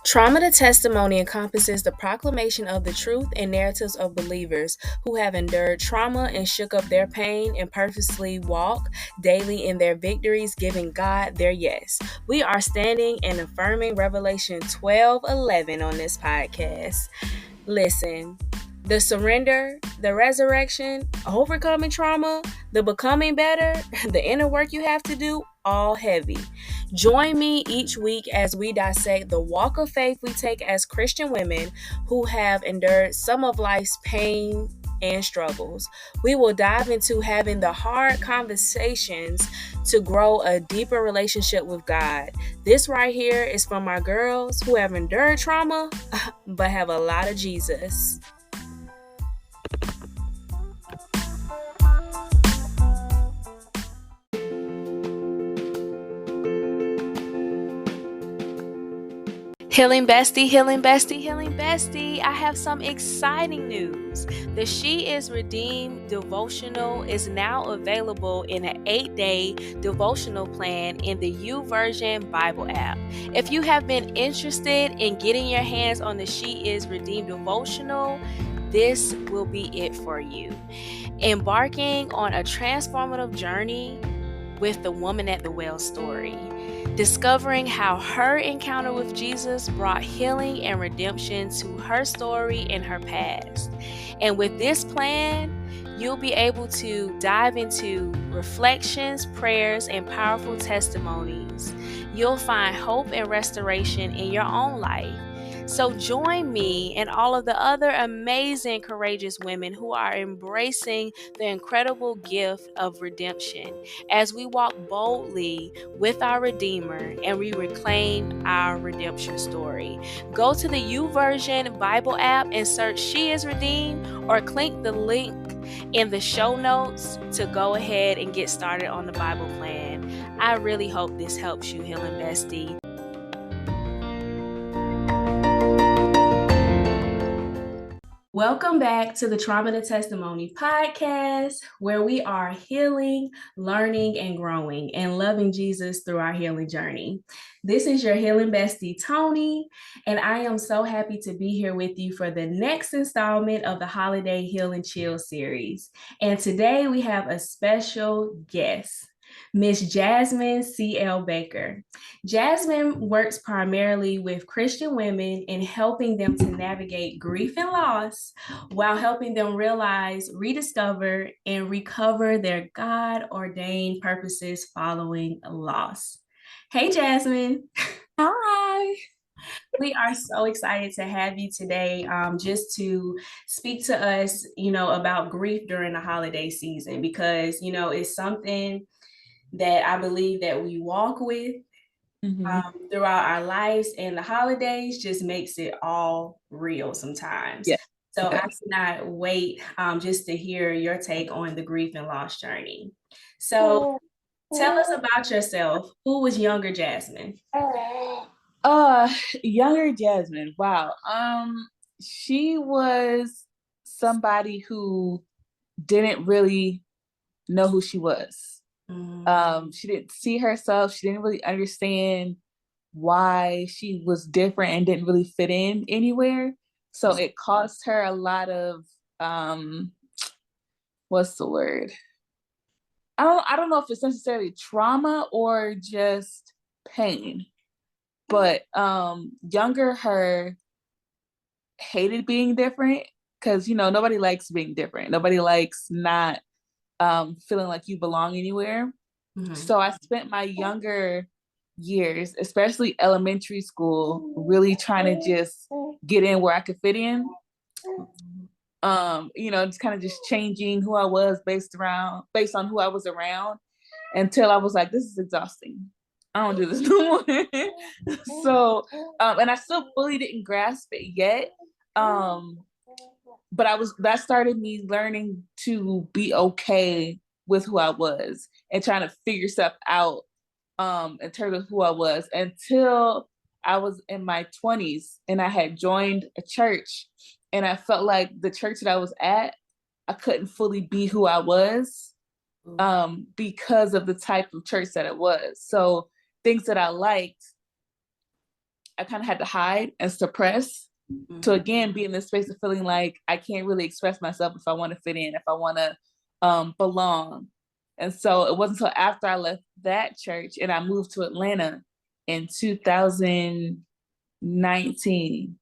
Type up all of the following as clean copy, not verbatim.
Trauma to testimony encompasses the proclamation of the truth and narratives of believers who have endured trauma and shook up their pain and purposely walk daily in their victories, giving God their yes. We are standing and affirming Revelation 12:11 on this podcast. Listen, the surrender, the resurrection, overcoming trauma, the becoming better, the inner work you have to do, all heavy. Join me each week as we dissect the walk of faith we take as Christian women who have endured some of life's pain and struggles. We will dive into having the hard conversations to grow a deeper relationship with God. This right here is from my girls who have endured trauma but have a lot of Jesus. Healing Bestie, Healing Bestie, Healing Bestie. I have some exciting news. The She Is Redeemed devotional is now available in an 8-day devotional plan in the YouVersion Bible app. If you have been interested in getting your hands on the She Is Redeemed devotional, this will be it for you. Embarking on a transformative journey with the woman at the well story, discovering how her encounter with Jesus brought healing and redemption to her story and her past. And with this plan, you'll be able to dive into reflections, prayers, and powerful testimonies. You'll find hope and restoration in your own life. So join me and all of the other amazing, courageous women who are embracing the incredible gift of redemption as we walk boldly with our Redeemer and we reclaim our redemption story. Go to the YouVersion Bible app and search She Is Redeemed, or click the link in the show notes to go ahead and get started on the Bible plan. I really hope this helps you, Healing Bestie. Welcome back to the Trauma to Testimony podcast, where we are healing, learning, and growing and loving Jesus through our healing journey. This is your healing bestie, Tony, and I am so happy to be here with you for the next installment of the Holiday Heal and Chill series. And today we have a special guest, Miss Jasmine C.L. Baker. Jasmine works primarily with Christian women in helping them to navigate grief and loss while helping them realize, rediscover, and recover their God-ordained purposes following loss. Hey, Jasmine. Hi. We are so excited to have you today, just to speak to us, about grief during the holiday season, because, it's something that I believe that we walk with throughout our lives, and the holidays just makes it all real sometimes. Yeah. So I cannot wait just to hear your take on the grief and loss journey. So tell us about yourself. Who was younger Jasmine? Younger Jasmine. Wow. She was somebody who didn't really know who she was. She didn't see herself. She didn't really understand why she was different and didn't really fit in anywhere. So it caused her a lot of what's the word? I don't know if it's necessarily trauma or just pain. But younger her hated being different, because nobody likes being different. Nobody likes not feeling like you belong anywhere. So I spent my younger years, especially elementary school, really trying to just get in where I could fit in. Just kind of just changing who I was based on who I was around, until I was like, this is exhausting. I don't do this no more. So, and I still fully didn't grasp it yet. But that started me learning to be okay with who I was and trying to figure stuff out in terms of who I was, until I was in my 20s and I had joined a church, and I felt like the church that I was at, I couldn't fully be who I was because of the type of church that it was. So things that I liked, I kind of had to hide and suppress to again be in this space of feeling like I can't really express myself if I want to fit in, if I want to belong. And so it wasn't until after I left that church and I moved to Atlanta in 2019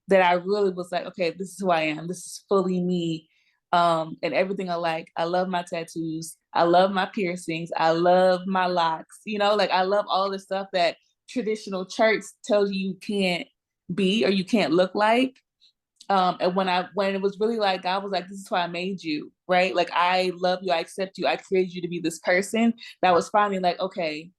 that I really was like, okay, this is who I am. This is fully me. And everything I like. I love my tattoos. I love my piercings. I love my locks. You know, like I love all the stuff that traditional church tells you can't be or you can't look like. And when it was really like God was like, this is why I made you, right? Like I love you, I accept you, I created you to be this person. That was finally like, okay,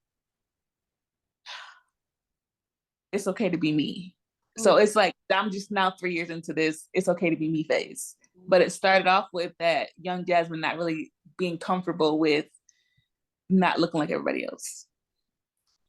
it's okay to be me. So it's like I'm just now 3 years into this, it's okay to be me phase. But it started off with that young Jasmine not really being comfortable with not looking like everybody else.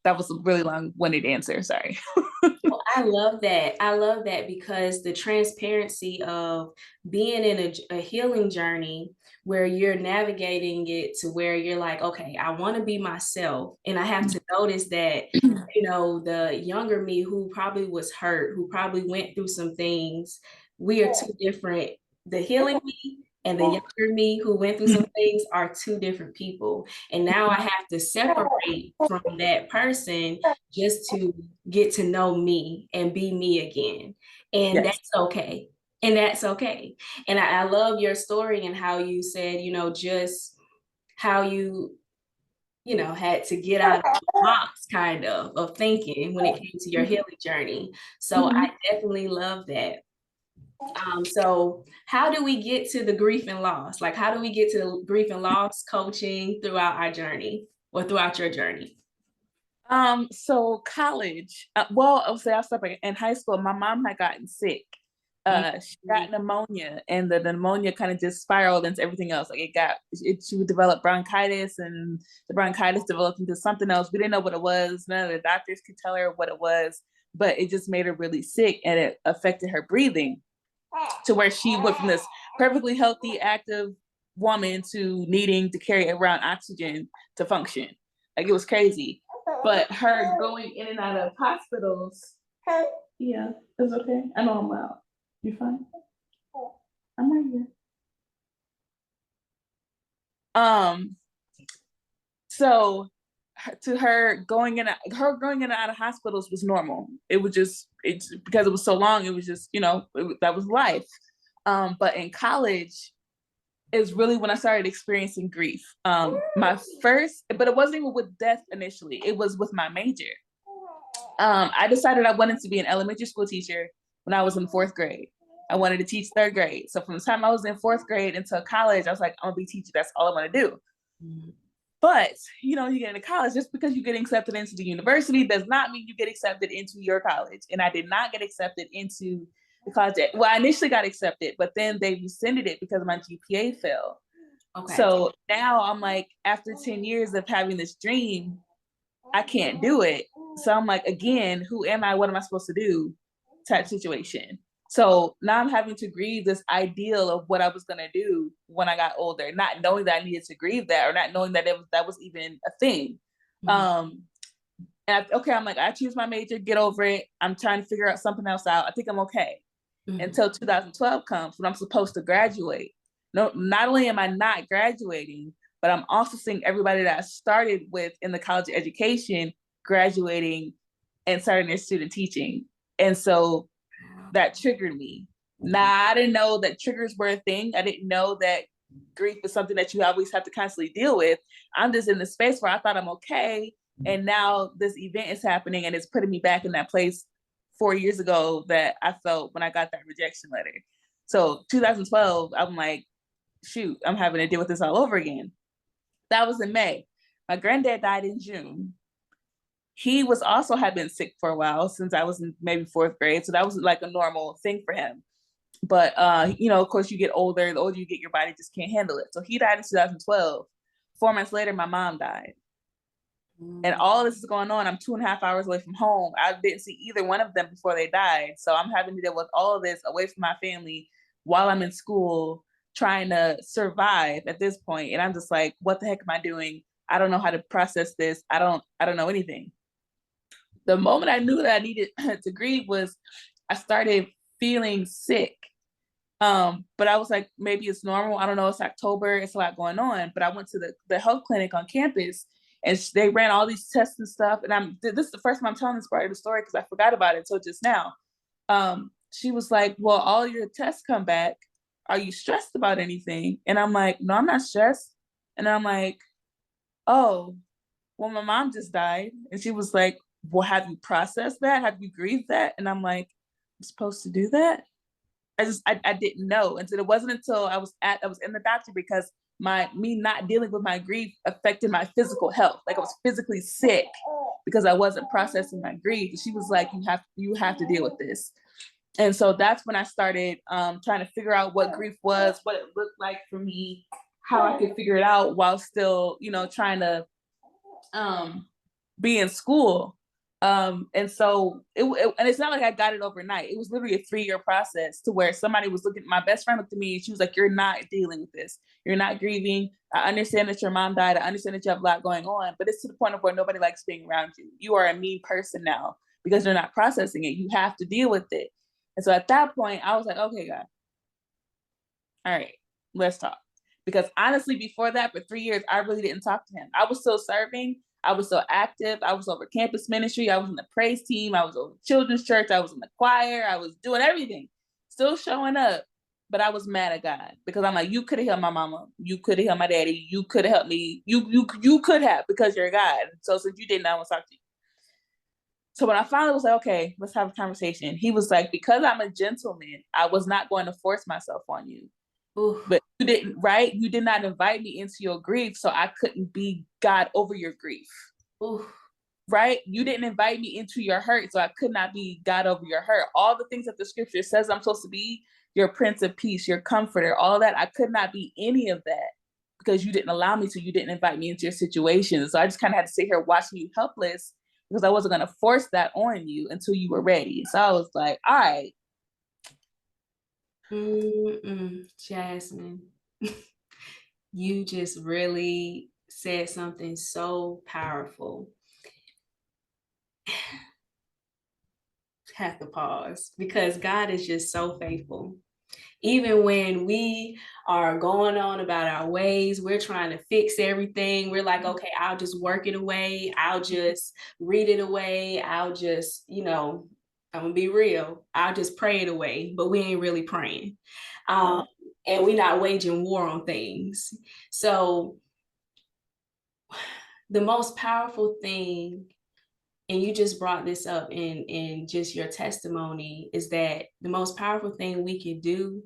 That was a really long-winded answer. Sorry. Well, I love that. I love that because the transparency of being in a healing journey where you're navigating it to where you're like, okay, I want to be myself. And I have to notice that, the younger me who probably was hurt, who probably went through some things, we are two different. The healing me and the younger me who went through some things are two different people. And now I have to separate from that person just to get to know me and be me again. And Yes. that's okay. And that's okay. And I love your story and how you said, just how you had to get out of the box kind of thinking when it came to your healing journey. So I definitely love that. So how do we get to the grief and loss? Like, how do we get to grief and loss coaching throughout our journey or throughout your journey? So college, well, I'll start by in high school, my mom had gotten sick. She got pneumonia and the pneumonia kind of just spiraled into everything else. Like she would develop bronchitis and the bronchitis developed into something else. We didn't know what it was. None of the doctors could tell her what it was, but it just made her really sick and it affected her breathing to where she went from this perfectly healthy, active woman to needing to carry around oxygen to function. Like it was crazy. But her going in and out of hospitals, yeah, it's okay. I know I'm loud. You fine? I'm right here. So to her going in and out of hospitals was normal. It's because it was so long, it was just, that was life. But in college is really when I started experiencing grief. My first, but it wasn't even with death initially. It was with my major. I decided I wanted to be an elementary school teacher when I was in 4th grade. I wanted to teach 3rd grade. So from the time I was in 4th grade until college, I was like, I'm gonna be a teacher. That's all I want to do. But, you get into college, just because you get accepted into the university does not mean you get accepted into your college. And I did not get accepted into the college. Well, I initially got accepted, but then they rescinded it because my GPA fell. Okay. So now I'm like, after 10 years of having this dream, I can't do it. So I'm like, again, who am I? What am I supposed to do? Type situation. So now I'm having to grieve this ideal of what I was going to do when I got older, not knowing that I needed to grieve that or not knowing that that was even a thing. I'm like, I choose my major, get over it. I'm trying to figure out something else out. I think I'm okay. Until 2012 comes when I'm supposed to graduate. No, not only am I not graduating, but I'm also seeing everybody that I started with in the college education graduating and starting their student teaching. And so that triggered me. Now, I didn't know that triggers were a thing. I didn't know that grief is something that you always have to constantly deal with. I'm just in the space where I thought I'm okay. And now this event is happening and it's putting me back in that place 4 years ago that I felt when I got that rejection letter. So 2012, I'm like, shoot, I'm having to deal with this all over again. That was in May. My granddad died in June. He was also had been sick for a while since I was in maybe 4th grade. So that was like a normal thing for him. But, of course, you get older. The older you get, your body just can't handle it. So he died in 2012. 4 months later, my mom died. And all this is going on. I'm 2.5 hours away from home. I didn't see either one of them before they died. So I'm having to deal with all of this away from my family while I'm in school, trying to survive at this point. And I'm just like, what the heck am I doing? I don't know how to process this. I don't know anything. The moment I knew that I needed to grieve was I started feeling sick. But I was like, maybe it's normal. I don't know. It's October. It's a lot going on. But I went to the health clinic on campus, and they ran all these tests and stuff. And this is the first time I'm telling this part of the story because I forgot about it until just now. She was like, well, all your tests come back. Are you stressed about anything? And I'm like, no, I'm not stressed. And I'm like, oh, well, my mom just died. And she was like, well, have you processed that? Have you grieved that? And I'm like, I'm supposed to do that? I didn't know. And so it wasn't until I was in the doctor because me not dealing with my grief affected my physical health. Like I was physically sick because I wasn't processing my grief. And she was like, you have to deal with this. And so that's when I started trying to figure out what grief was, what it looked like for me, how I could figure it out while still, trying to be in school. And so and it's not like I got it overnight. It was literally a 3-year process to where somebody was looking, my best friend looked at me and she was like, you're not dealing with this. You're not grieving. I understand that your mom died. I understand that you have a lot going on, but it's to the point of where nobody likes being around you. You are a mean person now because you're not processing it. You have to deal with it. And so at that point, I was like, okay, God, all right, let's talk. Because honestly, before that, for 3 years, I really didn't talk to him. I was still serving. I was still active. I was over campus ministry. I was in the praise team. I was over children's church. I was in the choir. I was doing everything, still showing up. But I was mad at God because I'm like, you could have helped my mama. You could have helped my daddy. You could have helped me. You could have, because you're God. So since you didn't, I want to talk to you. So when I finally was like, okay, let's have a conversation, he was like, because I'm a gentleman, I was not going to force myself on you. Oof. But you didn't, right? You did not invite me into your grief, so I couldn't be God over your grief. Oof. Right? You didn't invite me into your hurt, so I could not be God over your hurt. All the things that the scripture says I'm supposed to be, your Prince of Peace, your comforter, all that, I could not be any of that because you didn't allow me to. You didn't invite me into your situation. So I just kind of had to sit here watching you helpless because I wasn't going to force that on you until you were ready. So I was like, all right. Jasmine, you just really said something so powerful. Have to pause because God is just so faithful. Even when we are going on about our ways, we're trying to fix everything. We're like, okay, I'll just work it away. I'll just read it away. I'll just, I'm gonna be real. I'll just pray it away, but we ain't really praying. And we're not waging war on things. So the most powerful thing, and you just brought this up in just your testimony, is that the most powerful thing we can do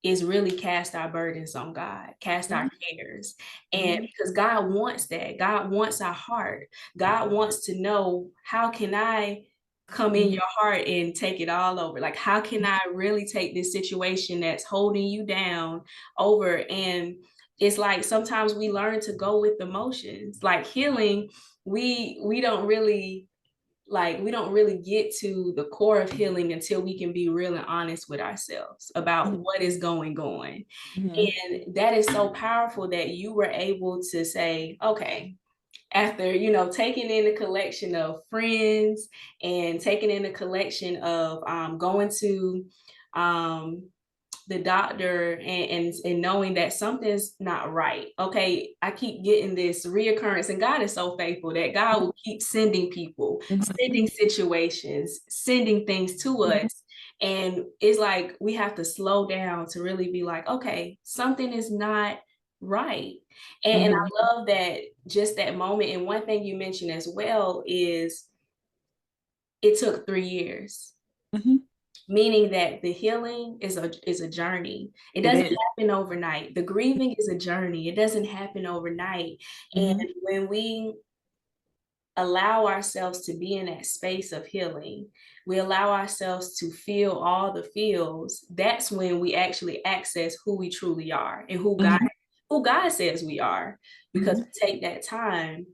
is really cast our burdens on God, cast our cares. And because God wants that, God wants our heart. God wants to know, how can I come in your heart and take it all over? Like, how can I really take this situation that's holding you down over? And it's like, sometimes we learn to go with emotions. Like healing, we don't really get to the core of healing until we can be real and honest with ourselves about what is going on. And that is so powerful that you were able to say, okay, after, taking in a collection of friends and taking in a collection of going to the doctor and knowing that something's not right. Okay, I keep getting this reoccurrence, and God is so faithful that God will keep sending people, sending situations, sending things to us. And it's like we have to slow down to really be like, okay, something is not right. And I love that, just that moment. And one thing you mentioned as well is it took 3 years. Meaning that the healing is a journey. It doesn't happen overnight. The grieving is a journey. It doesn't happen overnight. And when we allow ourselves to be in that space of healing, we allow ourselves to feel all the feels, that's when we actually access who we truly are and who God says we are, because we take that time.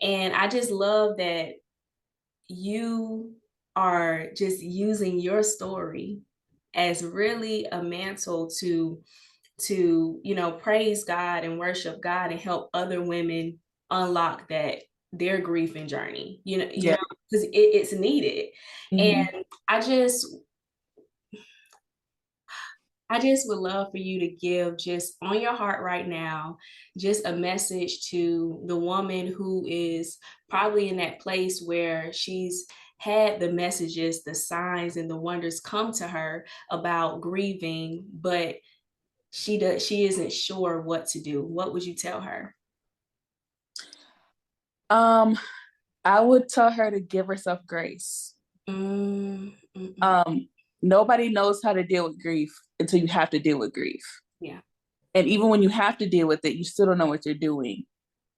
And I just love that you are just using your story as really a mantle to praise God and worship God and help other women unlock their grief and journey. Because because it's needed. Mm-hmm. And I just would love for you to give, just on your heart right now, just a message to the woman who is probably in that place where she's had the messages, the signs, and the wonders come to her about grieving, but she isn't sure what to do. What would you tell her? I would tell her to give herself grace. Mm, Um, Nobody knows how to deal with grief until you have to deal with grief. yeah. And even when you have to deal with it, you still don't know what you're doing.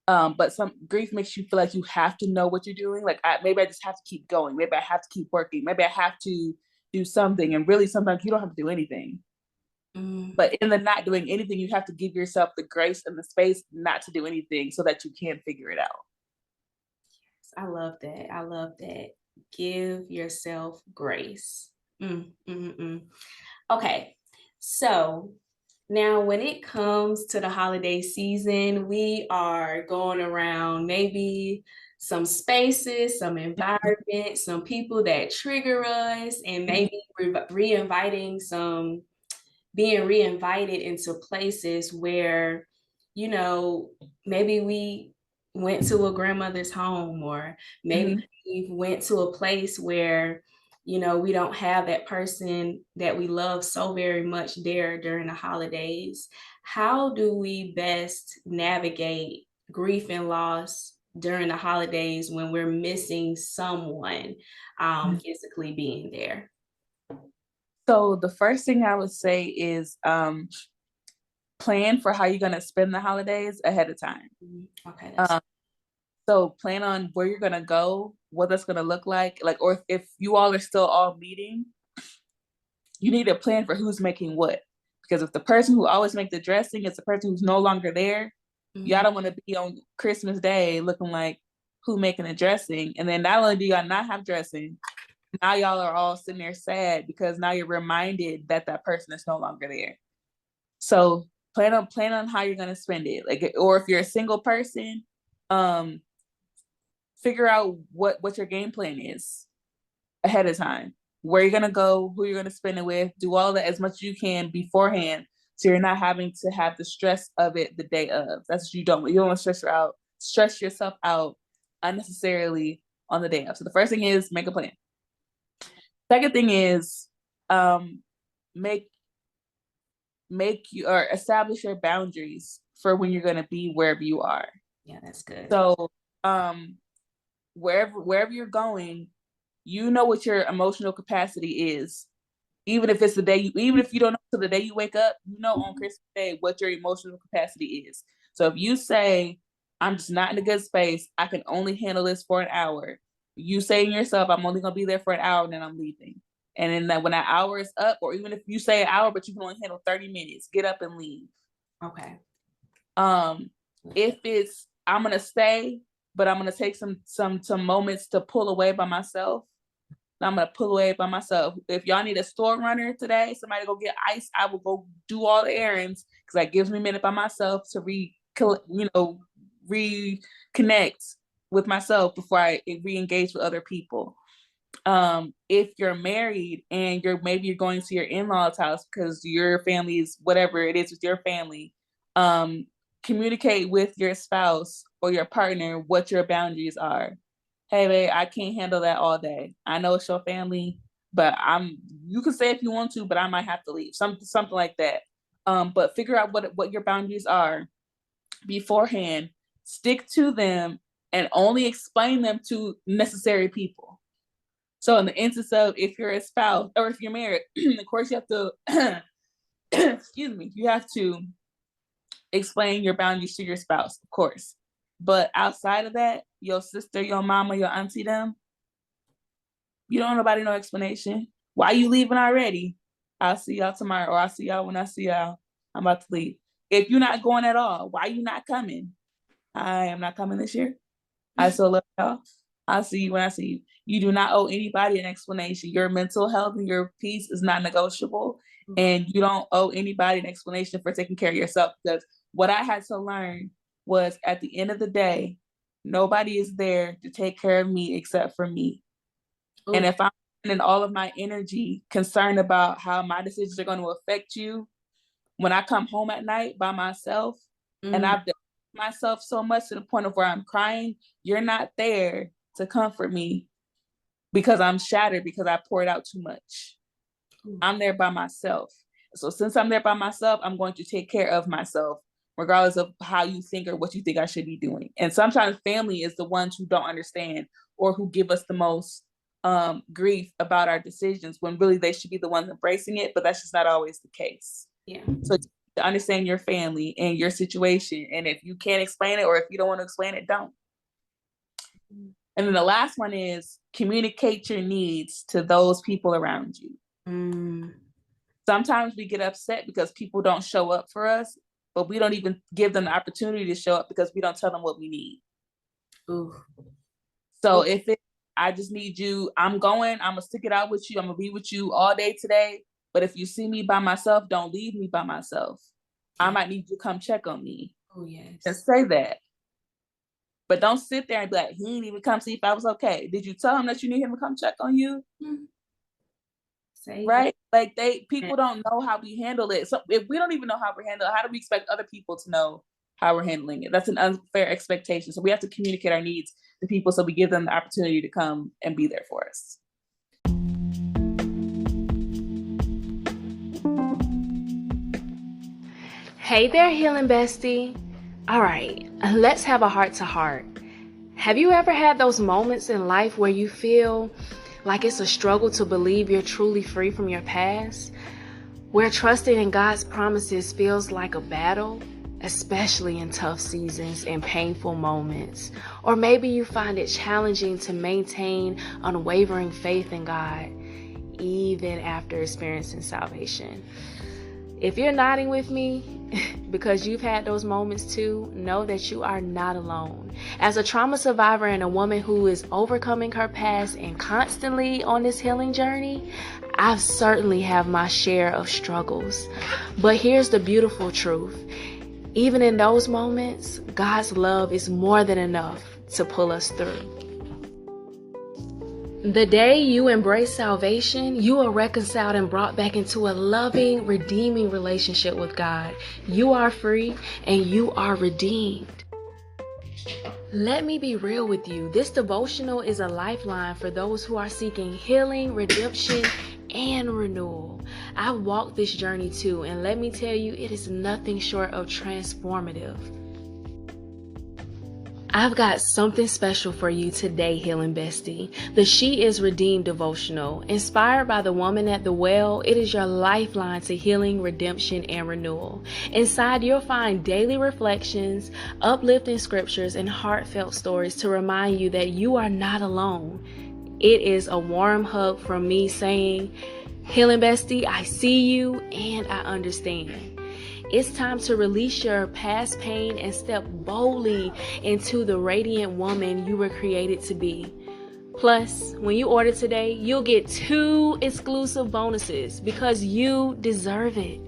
But some grief makes you feel like you have to know what you're doing. Like maybe I just have to keep going. Maybe I have to keep working. Maybe I have to do something. And really, sometimes you don't have to do anything. Mm. But in the not doing anything, you have to give yourself the grace and the space not to do anything so that you can figure it out. I love that. I love that. Give yourself grace. Mm, mm, mm. Okay. So now, when it comes to the holiday season, we are going around maybe some spaces, some environments, some people that trigger us, and maybe re-inviting some being reinvited into places where, you know, maybe we went to a grandmother's home, or maybe Mm-hmm. we went to a place where, we don't have that person that we love so very much there during the holidays. How do we best navigate grief and loss during the holidays when we're missing someone physically being there? So the first thing I would say is plan for how you're going to spend the holidays ahead of time. Okay, that's Um, so plan on where you're going to go, what that's going to look like, or if you all are still all meeting, you need a plan for who's making what. Because if the person who always make the dressing is the person who's no longer there, y'all don't want to be on Christmas Day looking like who making the dressing. And then not only do y'all not have dressing, now y'all are all sitting there sad because now you're reminded that that person is no longer there. So plan on how you're gonna spend it. Like, or if you're a single person, um, figure out what your game plan is ahead of time. Where you're gonna go, who you're gonna spend it with, do all that as much as you can beforehand, so you're not having to have the stress of it the day of. That's what you don't. You don't want to stress yourself out unnecessarily on the day of. So the first thing is make a plan. Second thing is make you or establish your boundaries for when you're going to be wherever you are. Yeah, that's good. So wherever you're going, you know what your emotional capacity is. Even if it's even if you don't know till the day you wake up, you know on Christmas Day what your emotional capacity is. So if you say, I'm just not in a good space, I can only handle this for an hour. You saying yourself, I'm only gonna be there for an hour and then I'm leaving. And then when that hour is up, or even if you say an hour, but you can only handle 30 minutes, get up and leave. Okay. If it's I'm gonna stay, but I'm gonna take some moments to pull away by myself, I'm gonna pull away by myself. If y'all need a store runner today, somebody go get ice, I will go do all the errands because that gives me a minute by myself to reconnect with myself before I re-engage with other people. If you're married and maybe you're going to your in-laws house because your family is whatever it is with your family, communicate with your spouse or your partner what your boundaries are. Hey babe, I can't handle that all day. I know it's your family, but you can say if you want to, but I might have to leave. Something like that. But figure out what your boundaries are beforehand, stick to them, and only explain them to necessary people. So in the instance of if you're a spouse or if you're married, of course you have to excuse me, you have to explain your boundaries to your spouse, of course. But outside of that, your sister, your mama, your auntie, them, you don't nobody no explanation. Why you leaving already? I'll see y'all tomorrow, or I'll see y'all when I see y'all. I'm about to leave. If you're not going at all, why you not coming? I am not coming this year. I still love y'all. I'll see you when I see you. You do not owe anybody an explanation. Your mental health and your peace is not negotiable. And you don't owe anybody an explanation for taking care of yourself. Because what I had to learn was at the end of the day, nobody is there to take care of me except for me. And Ooh. if I'm spending all of my energy concerned about how my decisions are going to affect you, when I come home at night by myself and Mm. I've done myself so much to the point of where I'm crying, you're not there to comfort me because I'm shattered because I poured out too much. Ooh. I'm there by myself. So since I'm there by myself, I'm going to take care of myself, regardless of how you think or what you think I should be doing. And sometimes family is the ones who don't understand or who give us the most grief about our decisions when really they should be the ones embracing it, but that's just not always the case. Yeah. So to understand your family and your situation, and if you can't explain it or if you don't want to explain it, don't. And then the last one is communicate your needs to those people around you. Mm. Sometimes we get upset because people don't show up for us, but we don't even give them the opportunity to show up because we don't tell them what we need. Ooh. So Ooh. if it, I just need you, I'm gonna stick it out with you. I'm gonna be with you all day today. But if you see me by myself, don't leave me by myself. I Yeah. might need you to come check on me Oh, and yes. say that. But don't sit there and be like, he didn't even come see if I was okay. Did you tell him that you need him to come check on you? Mm. Say Right? Like that. people don't know how we handle it. So if we don't even know how we handle it, how do we expect other people to know how we're handling it? That's an unfair expectation. So we have to communicate our needs to people so we give them the opportunity to come and be there for us. Hey there, Healing Bestie. All right, let's have a heart to heart. Have you ever had those moments in life where you feel like it's a struggle to believe you're truly free from your past? Where trusting in God's promises feels like a battle, especially in tough seasons and painful moments? Or maybe you find it challenging to maintain unwavering faith in God, even after experiencing salvation. If you're nodding with me because you've had those moments too, know that you are not alone. As a trauma survivor and a woman who is overcoming her past and constantly on this healing journey, I've certainly have my share of struggles. But here's the beautiful truth. Even in those moments, God's love is more than enough to pull us through. The day you embrace salvation, you are reconciled and brought back into a loving, redeeming relationship with God. You are free and you are redeemed. Let me be real with you. This devotional is a lifeline for those who are seeking healing, redemption, and renewal. I've walked this journey too, and let me tell you, it is nothing short of transformative. I've got something special for you today, Healing Bestie. The She Is Redeemed devotional. Inspired by the woman at the well, it is your lifeline to healing, redemption, and renewal. Inside, you'll find daily reflections, uplifting scriptures, and heartfelt stories to remind you that you are not alone. It is a warm hug from me saying, Healing Bestie, I see you and I understand. It's time to release your past pain and step boldly into the radiant woman you were created to be. Plus, when you order today, you'll get 2 exclusive bonuses because you deserve it.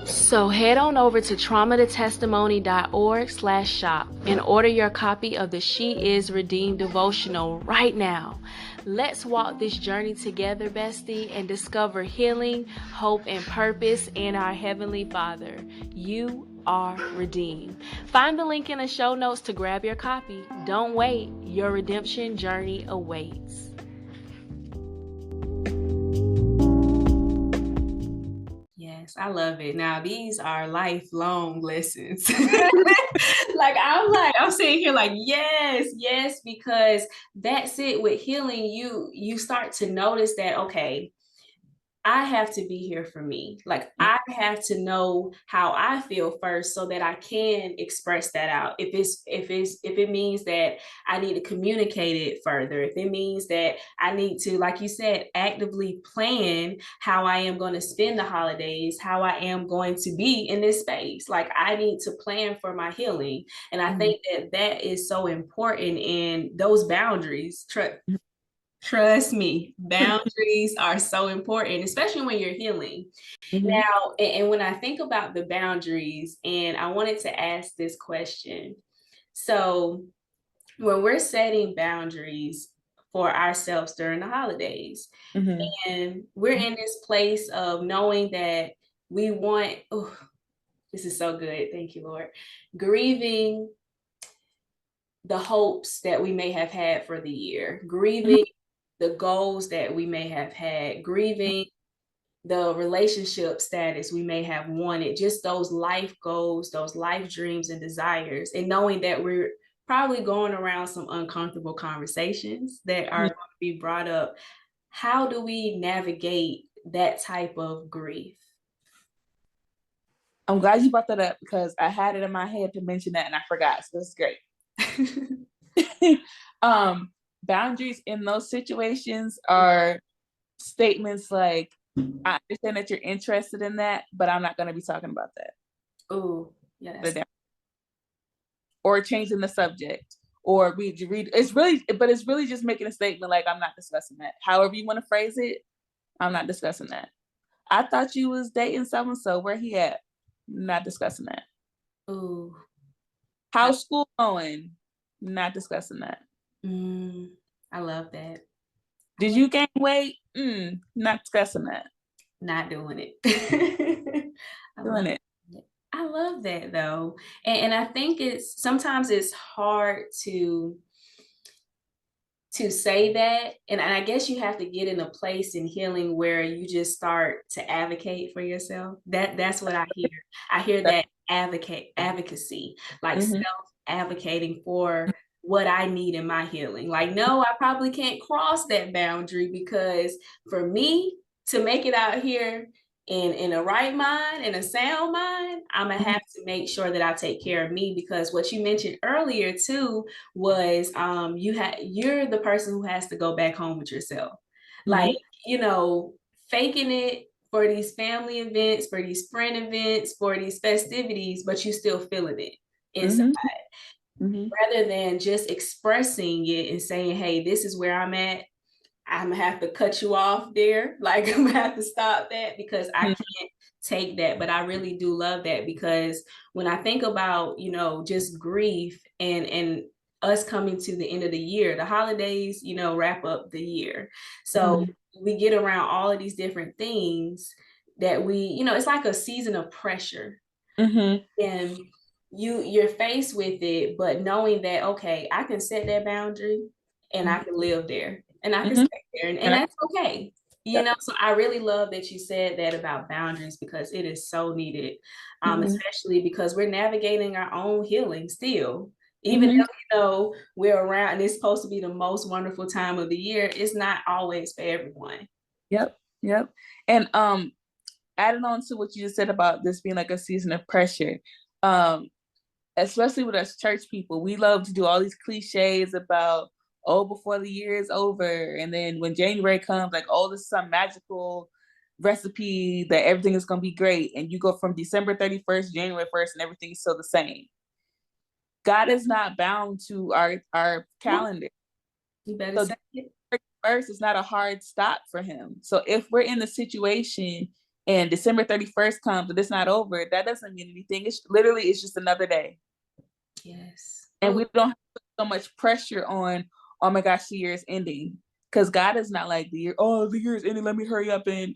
So head on over to traumatotestimony.org/shop and order your copy of the She Is Redeemed devotional right now. Let's walk this journey together, bestie, and discover healing, hope, and purpose in our Heavenly Father. You are redeemed. Find the link in the show notes to grab your copy. Don't wait. Your redemption journey awaits. Yes, I love it. Now, these are lifelong lessons. I'm sitting here like, yes, because that's it with healing. You start to notice that, okay, I have to be here for me. Like I have to know how I feel first so that I can express that out. If it means that I need to communicate it further, if it means that I need to, like you said, actively plan how I am going to spend the holidays, how I am going to be in this space. Like I need to plan for my healing. And I think that is so important in those boundaries. Trust me, boundaries are so important, especially when you're healing. Now, and when I think about the boundaries, and I wanted to ask this question. So, when we're setting boundaries for ourselves during the holidays. Mm-hmm. And we're in this place of knowing that we want, oh, this is so good. Thank you, Lord. Grieving the hopes that we may have had for the year, grieving the goals that we may have had, grieving the relationship status we may have wanted, just those life goals, those life dreams and desires, and knowing that we're probably going around some uncomfortable conversations that are going to be brought up. How do we navigate that type of grief? I'm glad you brought that up because I had it in my head to mention that and I forgot. So that's great. Boundaries in those situations are statements like, I understand that you're interested in that, but I'm not going to be talking about that. Oh, yeah. Or changing the subject, or read. It's really just making a statement like, I'm not discussing that. However you want to phrase it, I'm not discussing that. I thought you was dating so-and-so. Where he at? Not discussing that. Ooh. How's school going? Not discussing that. I love that. Did you gain weight? Not discussing that. Not doing it. Doing it. I love that though. And I think sometimes it's hard to say that. And I guess you have to get in a place in healing where you just start to advocate for yourself. That's what I hear. I hear that advocacy, like self-advocating for what I need in my healing. Like, no, I probably can't cross that boundary because for me to make it out here in a right mind, in a sound mind, I'm gonna have to make sure that I take care of me, because what you mentioned earlier too was you're the person who has to go back home with yourself. Like, faking it for these family events, for these friend events, for these festivities, but you still feeling it inside. Rather than just expressing it and saying, hey, this is where I'm at. I'm gonna have to cut you off there. Like, I'm gonna have to stop that because I can't take that. But I really do love that, because when I think about, just grief and us coming to the end of the year, the holidays, wrap up the year. So we get around all of these different things that it's like a season of pressure. And you're faced with it, but knowing that, okay, I can set that boundary and I can live there and I can stay there, and that's okay. So I really love that you said that about boundaries, because it is so needed, especially because we're navigating our own healing still. Even though we're around and it's supposed to be the most wonderful time of the year, it's not always for everyone. Yep. And adding on to what you just said about this being like a season of pressure, especially with us church people, we love to do all these cliches about, before the year is over, and then when January comes, like, this is some magical recipe that everything is going to be great, and you go from December 31st, January 1st, and everything is still the same. God is not bound to our calendar. You better say it. First, it's not a hard stop for him. So if we're in the situation and December 31st comes and it's not over, that doesn't mean anything. It's just another day. Yes. And we don't have so much pressure on, oh my gosh, the year is ending. Because God is not like the year is ending, let me hurry up. And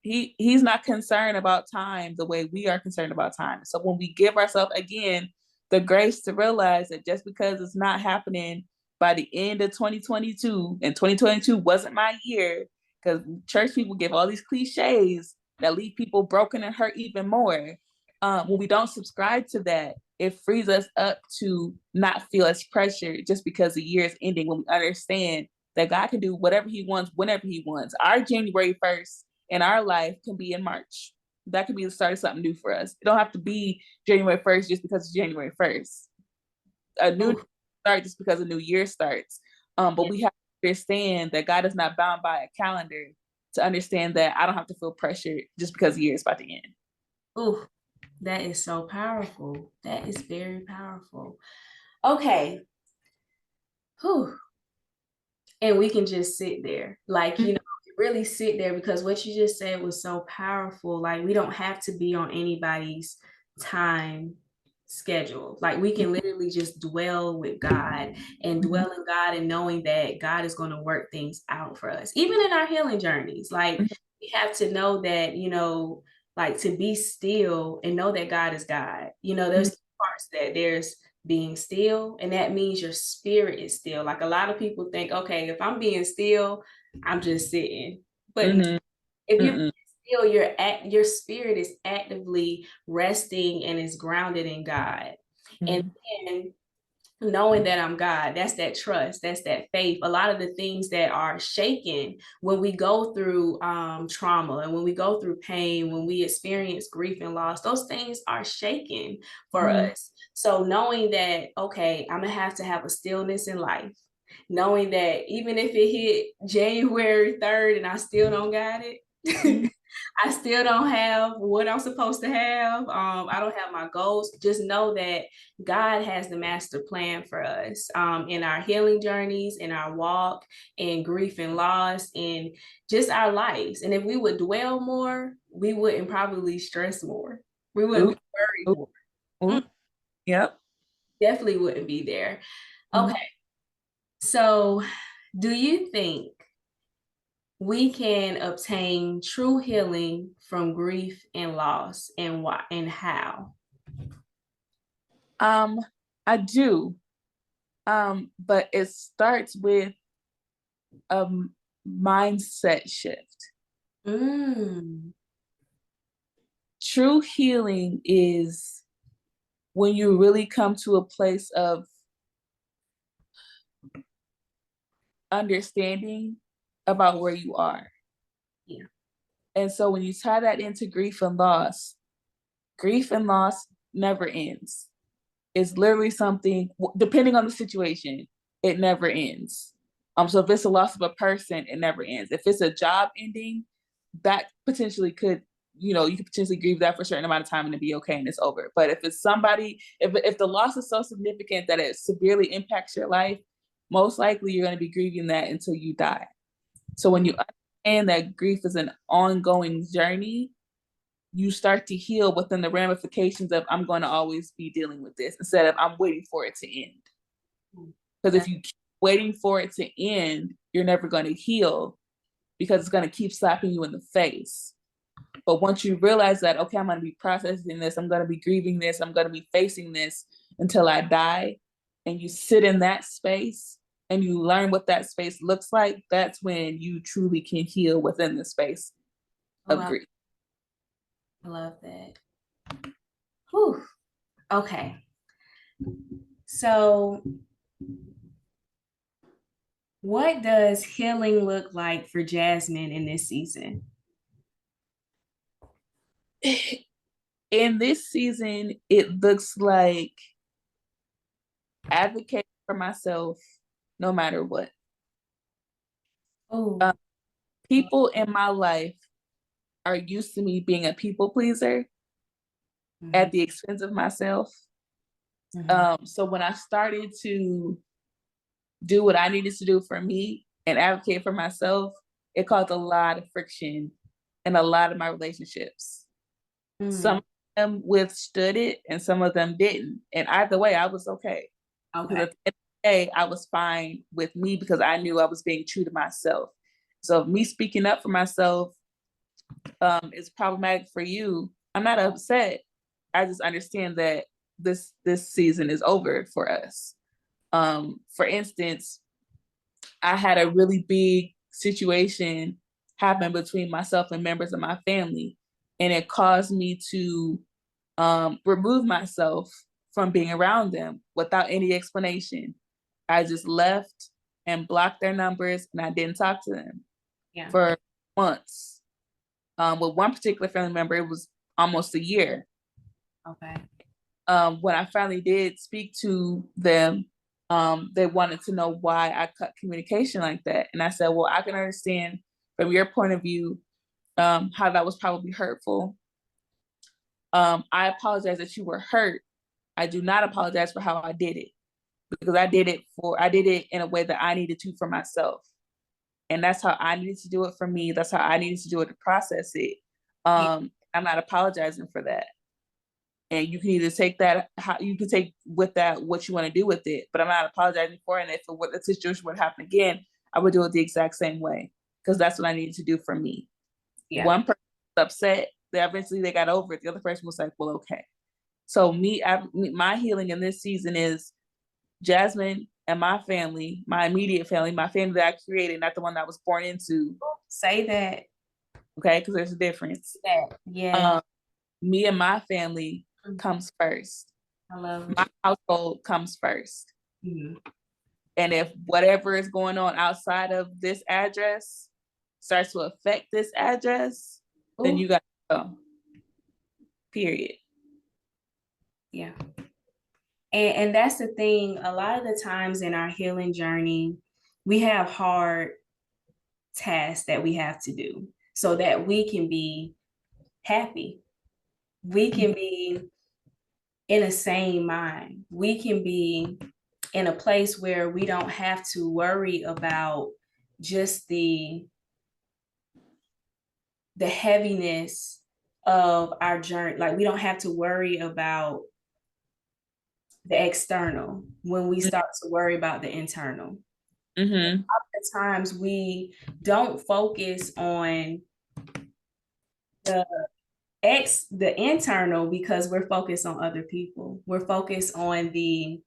he's not concerned about time the way we are concerned about time. So when we give ourselves, again, the grace to realize that just because it's not happening by the end of 2022, and 2022 wasn't my year, because church people give all these cliches that leave people broken and hurt even more. When we don't subscribe to that, it frees us up to not feel as pressured just because the year is ending, when we understand that God can do whatever he wants, whenever he wants. Our January 1st in our life can be in March. That could be the start of something new for us. It don't have to be January 1st just because it's January 1st. A new start just because a new year starts. But we have to understand that God is not bound by a calendar, to understand that I don't have to feel pressured just because the year is about to end. Ooh, that is so powerful. That is very powerful. Okay. Whew. And we can just sit there, like, really sit there, because what you just said was so powerful. Like, we don't have to be on anybody's time schedule. Like we can literally just dwell with God and dwell in God and knowing that God is going to work things out for us, even in our healing journeys. Like we have to know that, like to be still and know that God is God. There's parts that there's being still, and that means your spirit is still. Like a lot of people think, okay, if I'm being still, I'm just sitting. But if you're still, your spirit is actively resting and is grounded in God. And then knowing that I'm God, that's that trust, that's that faith. A lot of the things that are shaken when we go through trauma and when we go through pain, when we experience grief and loss, those things are shaken for us. So knowing that, okay, I'm gonna have to have a stillness in life, knowing that even if it hit January 3rd and I still don't got it, I still don't have what I'm supposed to have. I don't have my goals. Just know that God has the master plan for us in our healing journeys, in our walk, in grief and loss, in just our lives. And if we would dwell more, we wouldn't probably stress more. We wouldn't be worried more. Yep. Definitely wouldn't be there. Okay. So do you think we can obtain true healing from grief and loss, and why and how? I do. But it starts with a mindset shift. True healing is when you really come to a place of understanding about where you are. Yeah. And so when you tie that into grief and loss never ends. It's literally something, depending on the situation, it never ends. So if it's a loss of a person, it never ends. If it's a job ending, that potentially could, you could potentially grieve that for a certain amount of time and it'd be okay and it's over. But if it's somebody, if the loss is so significant that it severely impacts your life, most likely you're going to be grieving that until you die. So when you understand that grief is an ongoing journey, you start to heal within the ramifications of I'm going to always be dealing with this instead of I'm waiting for it to end. Because if you keep waiting for it to end, you're never going to heal because it's going to keep slapping you in the face. But once you realize that, okay, I'm going to be processing this, I'm going to be grieving this, I'm going to be facing this until I die, and you sit in that space and you learn what that space looks like, that's when you truly can heal within the space of grief. I love that. Whew. Okay. So what does healing look like for Jasmine in this season? In this season, it looks like advocating for myself no matter what. People in my life are used to me being a people pleaser at the expense of myself. So when I started to do what I needed to do for me and advocate for myself, it caused a lot of friction in a lot of my relationships. Some of them withstood it and some of them didn't. And either way, I was okay. Because at the end of the day, I was fine with me because I knew I was being true to myself. So if me speaking up for myself is problematic for you, I'm not upset. I just understand that this season is over for us. For instance, I had a really big situation happen between myself and members of my family, and it caused me to remove myself from being around them without any explanation. I just left and blocked their numbers, and I didn't talk to them for months. With one particular family member, it was almost a year. Okay. When I finally did speak to them, they wanted to know why I cut communication like that. And I said, well, I can understand from your point of view how that was probably hurtful. I apologize that you were hurt. I do not apologize for how I did it because I did it in a way that I needed to for myself. And that's how I needed to do it for me. That's how I needed to do it to process it. I'm not apologizing for that. And you can either take that, how you can take with that what you want to do with it. But I'm not apologizing for it. And if the situation would happen again, I would do it the exact same way, because that's what I needed to do for me. Yeah. One person was upset, eventually they got over it. The other person was like, well, okay. So my healing in this season is Jasmine and my family, my immediate family, my family that I created, not the one that I was born into. Say that. Okay, because there's a difference. Yeah. Me and my family comes first. I love it. My household comes first. Mm-hmm. And if whatever is going on outside of this address starts to affect this address, then you got to go. Period. Yeah. And that's the thing. A lot of the times in our healing journey, we have hard tasks that we have to do so that we can be happy. We can be in a sane mind. We can be in a place where we don't have to worry about just the heaviness of our journey. Like, we don't have to worry about the external when we start to worry about the internal. Mm-hmm. Times we don't focus on the internal because we're focused on other people. We're focused on the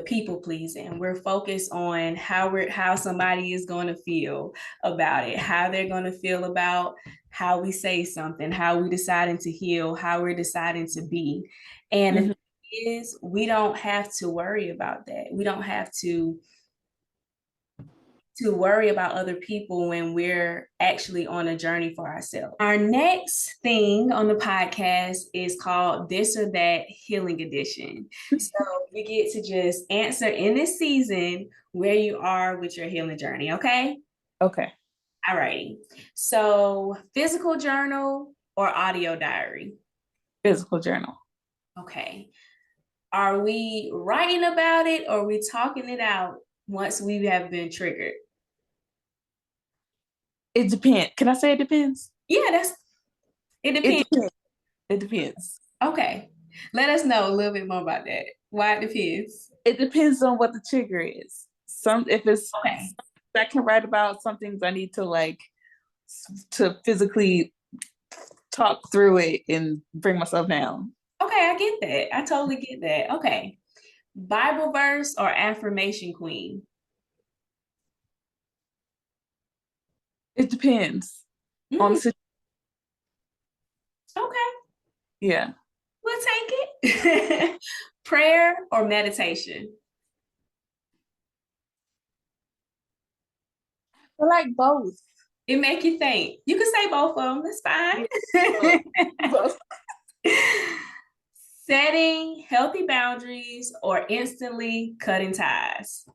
people pleasing. We're focused on how somebody is going to feel about it, how they're going to feel about how we say something, how we deciding to heal, how we're deciding to be. And the thing is, we don't have to worry about that. We don't have to worry about other people when we're actually on a journey for ourselves. Our next thing on the podcast is called This or That Healing Edition. So you get to just answer in this season where you are with your healing journey, okay? Okay. All righty. So physical journal or audio diary? Physical journal. Okay. Are we writing about it or are we talking it out once we have been triggered? It depends. Can I say it depends? Yeah, it depends. It depends. Okay. Let us know a little bit more about that. Why it depends. It depends on what the trigger is. If it's okay. I can write about some things I need to physically talk through it and bring myself down. Okay, I get that. I totally get that. Okay. Bible verse or affirmation queen? It depends on the situation. Okay. Yeah. We'll take it. Prayer or meditation? I like both. It make you think. You can say both of them. That's fine. Both. Setting healthy boundaries or instantly cutting ties?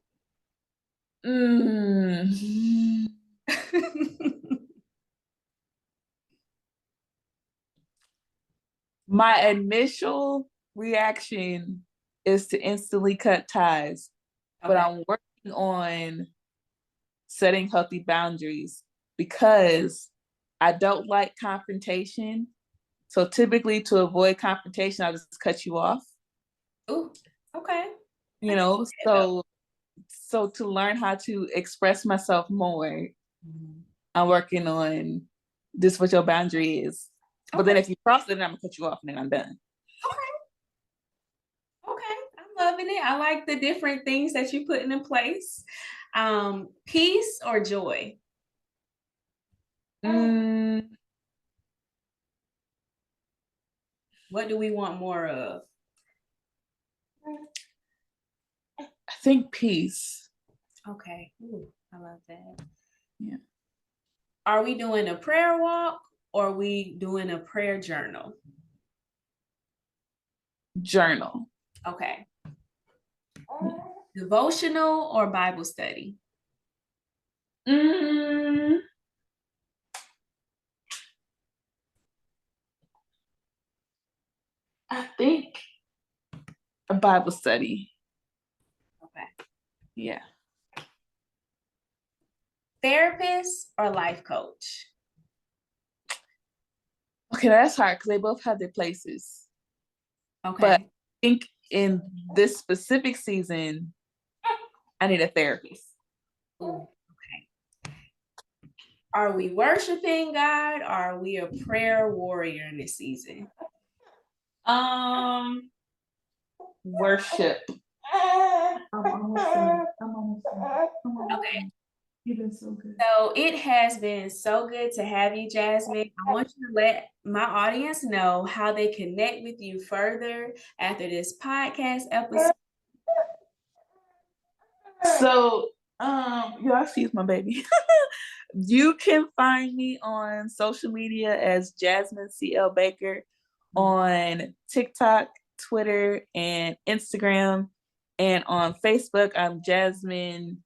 My initial reaction is to instantly cut ties, but I'm working on setting healthy boundaries because I don't like confrontation. So typically to avoid confrontation, I'll just cut you off. Oh, okay. You know, so to learn how to express myself more, I'm working on this what your boundary is. But then if you cross it, then I'm gonna cut you off and then I'm done. Okay, I'm loving it. I like the different things that you're putting in place. Peace or joy? What do we want more of? I think peace. Okay. Ooh, I love that. Yeah. Are we doing a prayer walk or are we doing a prayer journal? Journal. Okay. Devotional or Bible study? I think a Bible study. Okay. Yeah. Therapist or life coach? Okay, that's hard because they both have their places. Okay. But I think in this specific season, I need a therapist. Ooh, okay. Are we worshiping God or are we a prayer warrior in this season? Worship. Okay. You've been so good. So it has been so good to have you, Jasmine. I want you to let my audience know how they connect with you further after this podcast episode. So, y'all excuse my baby. You can find me on social media as Jasmine CL Baker on TikTok, Twitter, and Instagram. And on Facebook, I'm Jasmine.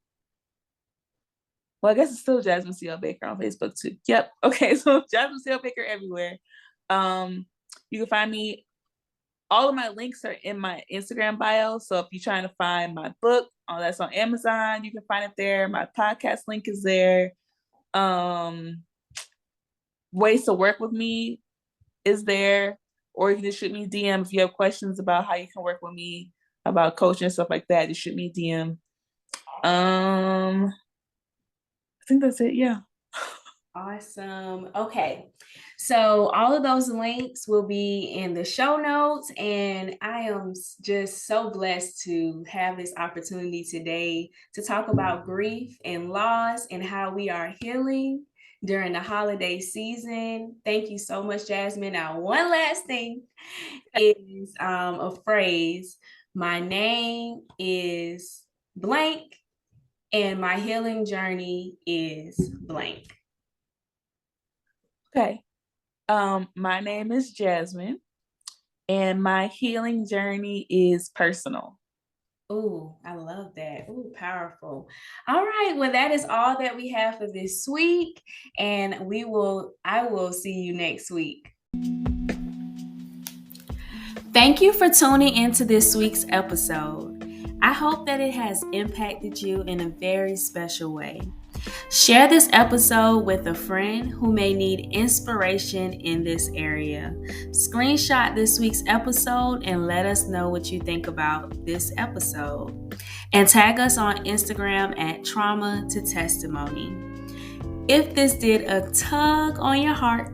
Well, I guess it's still Jasmine CL Baker on Facebook too. Yep. Okay, so Jasmine CL Baker everywhere. You can find me. All of my links are in my Instagram bio. So if you're trying to find my book, that's on Amazon, you can find it there. My podcast link is there. Ways to work with me is there, or you can just shoot me a DM if you have questions about how you can work with me, about coaching and stuff like that. Just shoot me a DM. I think that's it. Yeah. Awesome. Okay. So all of those links will be in the show notes. And I am just so blessed to have this opportunity today to talk about grief and loss and how we are healing during the holiday season. Thank you so much, Jasmine. Now, one last thing is a phrase. My name is blank and my healing journey is blank. Okay. My name is Jasmine, and my healing journey is personal. Ooh, I love that. Ooh, powerful. All right. Well, that is all that we have for this week. And I will see you next week. Thank you for tuning into this week's episode. I hope that it has impacted you in a very special way. Share this episode with a friend who may need inspiration in this area. Screenshot this week's episode and let us know what you think about this episode. And tag us on Instagram at Trauma to Testimony. If this did a tug on your heart,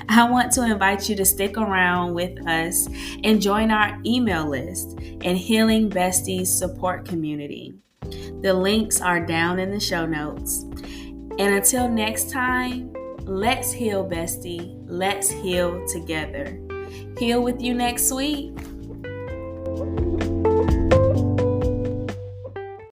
I want to invite you to stick around with us and join our email list and Healing Bestie support community. The links are down in the show notes. And until next time, let's heal, bestie. Let's heal together. Heal with you next week.